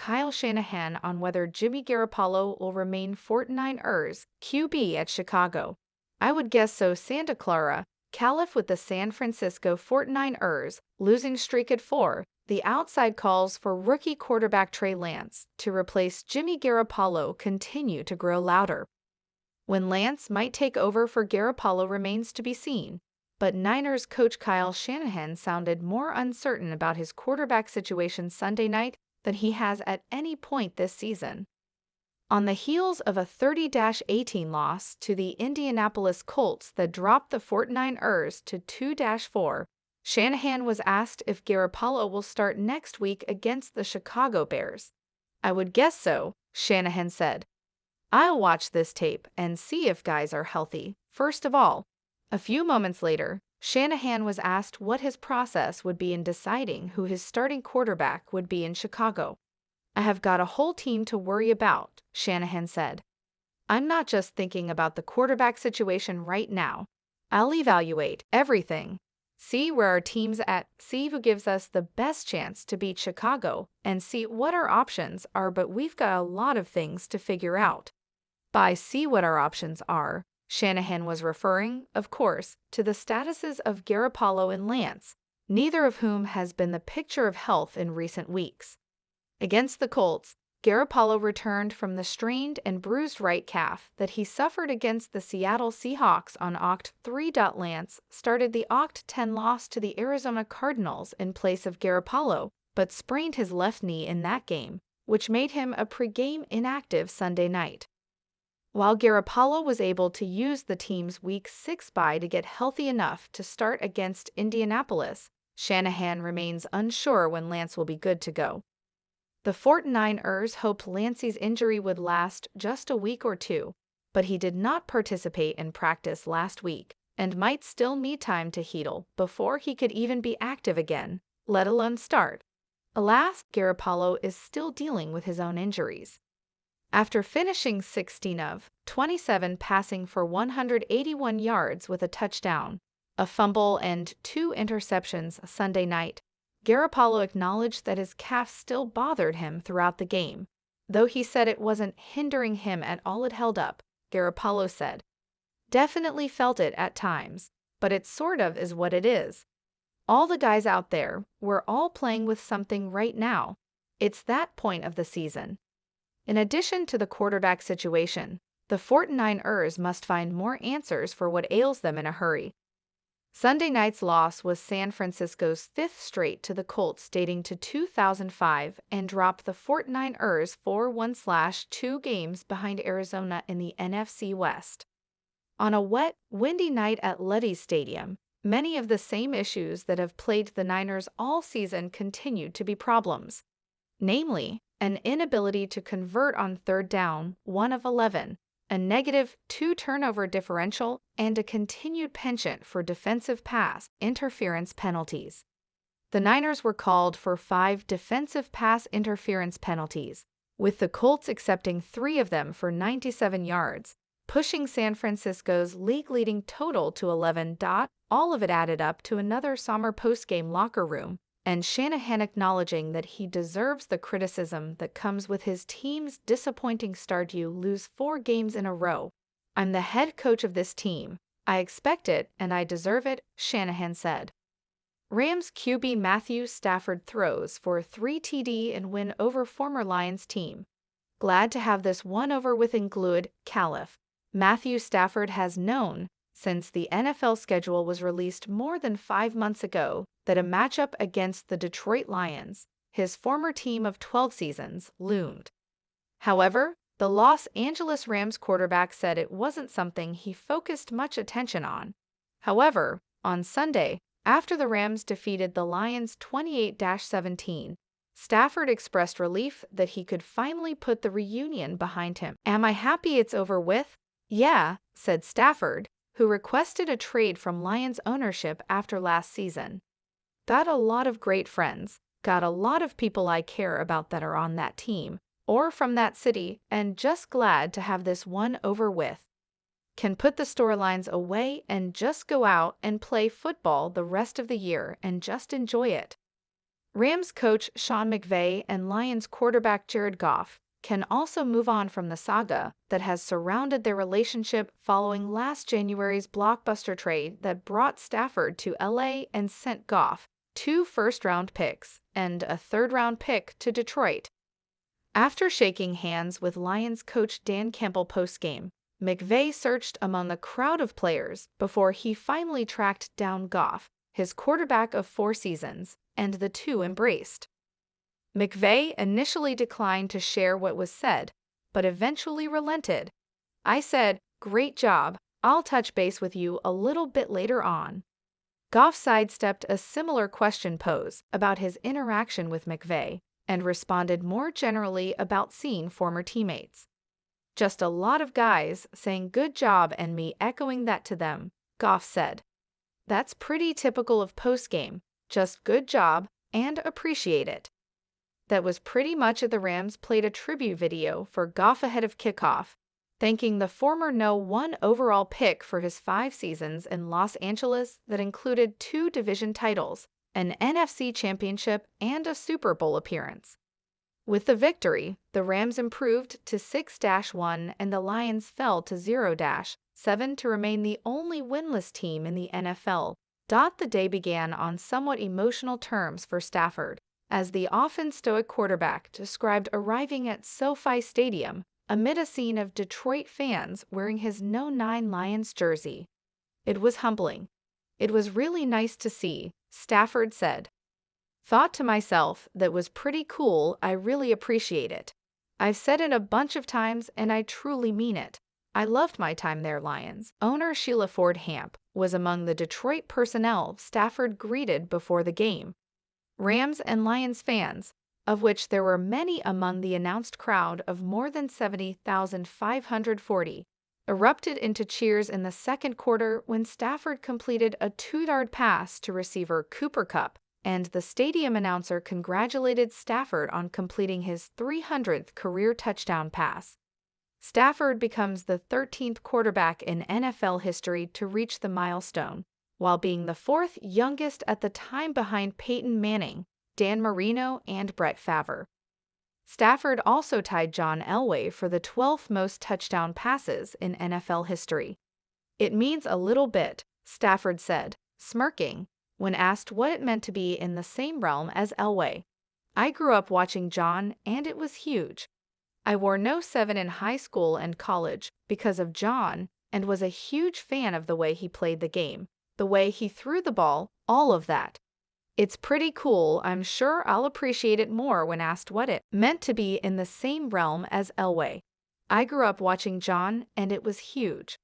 Kyle Shanahan on whether Jimmy Garoppolo will remain 49ers QB at Chicago. I would guess so. Santa Clara, Caliph with the San Francisco 49ers, losing streak at 4. The outside calls for rookie quarterback Trey Lance to replace Jimmy Garoppolo continue to grow louder. When Lance might take over for Garoppolo remains to be seen, but Niners coach Kyle Shanahan sounded more uncertain about his quarterback situation Sunday night than he has at any point this season. On the heels of a 30-18 loss to the Indianapolis Colts that dropped the 49ers to 2-4, Shanahan was asked if Garoppolo will start next week against the Chicago Bears. I would guess so, Shanahan said. I'll watch this tape and see if guys are healthy, first of all. A few moments later, Shanahan was asked what his process would be in deciding who his starting quarterback would be in Chicago. I have got a whole team to worry about, Shanahan said. I'm not just thinking about the quarterback situation right now. I'll evaluate everything, see where our team's at, see who gives us the best chance to beat Chicago, and see what our options are, but we've got a lot of things to figure out. By see what our options are, Shanahan was referring, of course, to the statuses of Garoppolo and Lance, neither of whom has been the picture of health in recent weeks. Against the Colts, Garoppolo returned from the strained and bruised right calf that he suffered against the Seattle Seahawks on Oct. 3. Lance started the Oct. 10 loss to the Arizona Cardinals in place of Garoppolo, but sprained his left knee in that game, which made him a pre-game inactive Sunday night. While Garoppolo was able to use the team's Week 6 bye to get healthy enough to start against Indianapolis, Shanahan remains unsure when Lance will be good to go. The 49ers hoped Lance's injury would last just a week or two, but he did not participate in practice last week and might still need time to heal before he could even be active again, let alone start. Alas, Garoppolo is still dealing with his own injuries. After finishing 16 of 27 passing for 181 yards with a touchdown, a fumble, and 2 interceptions Sunday night, Garoppolo acknowledged that his calf still bothered him throughout the game. Though he said it wasn't hindering him at all, it held up, Garoppolo said. Definitely felt it at times, but it sort of is what it is. All the guys out there, we're all playing with something right now. It's that point of the season. In addition to the quarterback situation, the 49ers must find more answers for what ails them in a hurry. Sunday night's loss was San Francisco's 5th straight to the Colts dating to 2005 and dropped the 49ers 4-1/2 games behind Arizona in the NFC West. On a wet, windy night at Letty's Stadium, many of the same issues that have plagued the Niners all season continued to be problems. Namely, an inability to convert on 3rd down, 1 of 11, a -2 turnover differential, and a continued penchant for defensive pass interference penalties. The Niners were called for 5 defensive pass interference penalties, with the Colts accepting 3 of them for 97 yards, pushing San Francisco's league-leading total to 11. All of it added up to another somber post-game locker room, and Shanahan acknowledging that he deserves the criticism that comes with his team's disappointing start. You lose 4 games in a row. I'm the head coach of this team. I expect it, and I deserve it, Shanahan said. Rams QB Matthew Stafford throws for 3 TD and win over former Lions team. Glad to have this one over with include Caliph. Matthew Stafford has known, since the NFL schedule was released more than 5 months ago, that a matchup against the Detroit Lions, his former team of 12 seasons, loomed. However, the Los Angeles Rams quarterback said it wasn't something he focused much attention on. However, on Sunday, after the Rams defeated the Lions 28-17, Stafford expressed relief that he could finally put the reunion behind him. "Am I happy it's over with? Yeah," said Stafford, who requested a trade from Lions ownership after last season. "Got a lot of great friends, got a lot of people I care about that are on that team, or from that city, and just glad to have this one over with. Can put the storylines away and just go out and play football the rest of the year and just enjoy it." Rams coach Sean McVay and Lions quarterback Jared Goff can also move on from the saga that has surrounded their relationship following last January's blockbuster trade that brought Stafford to LA and sent Goff 2 first-round picks and a third-round pick to Detroit. After shaking hands with Lions coach Dan Campbell post-game, McVay searched among the crowd of players before he finally tracked down Goff, his quarterback of 4 seasons, and the two embraced. McVay initially declined to share what was said, but eventually relented. "I said, 'Great job, I'll touch base with you a little bit later on.'" Goff sidestepped a similar question pose about his interaction with McVay and responded more generally about seeing former teammates. "Just a lot of guys saying good job and me echoing that to them," Goff said. "That's pretty typical of post-game, just good job and appreciate it." That was pretty much it. The Rams played a tribute video for Goff ahead of kickoff, thanking the former No. 1 overall pick for his 5 seasons in Los Angeles that included 2 division titles, an NFC championship, and a Super Bowl appearance. With the victory, the Rams improved to 6-1 and the Lions fell to 0-7 to remain the only winless team in the NFL. The day began on somewhat emotional terms for Stafford, as the often stoic quarterback described arriving at SoFi Stadium amid a scene of Detroit fans wearing his No. 9 Lions jersey. "It was humbling. It was really nice to see," Stafford said. "Thought to myself, that was pretty cool. I really appreciate it. I've said it a bunch of times and I truly mean it. I loved my time there." Lions owner Sheila Ford Hamp was among the Detroit personnel Stafford greeted before the game. Rams and Lions fans, of which there were many among the announced crowd of more than 70,540, erupted into cheers in the second quarter when Stafford completed a 2-yard pass to receiver Cooper Kupp, and the stadium announcer congratulated Stafford on completing his 300th career touchdown pass. Stafford becomes the 13th quarterback in NFL history to reach the milestone, while being the 4th youngest at the time behind Peyton Manning, Dan Marino, and Brett Favre. Stafford also tied John Elway for the 12th most touchdown passes in NFL history. "It means a little bit," Stafford said, smirking, when asked what it meant to be in the same realm as Elway. "I grew up watching John, and it was huge. I wore No. 7 in high school and college because of John and was a huge fan of the way he played the game, the way he threw the ball, all of that. It's pretty cool. I'm sure I'll appreciate it more." When asked what it meant to be in the same realm as Elway, "I grew up watching John, and it was huge.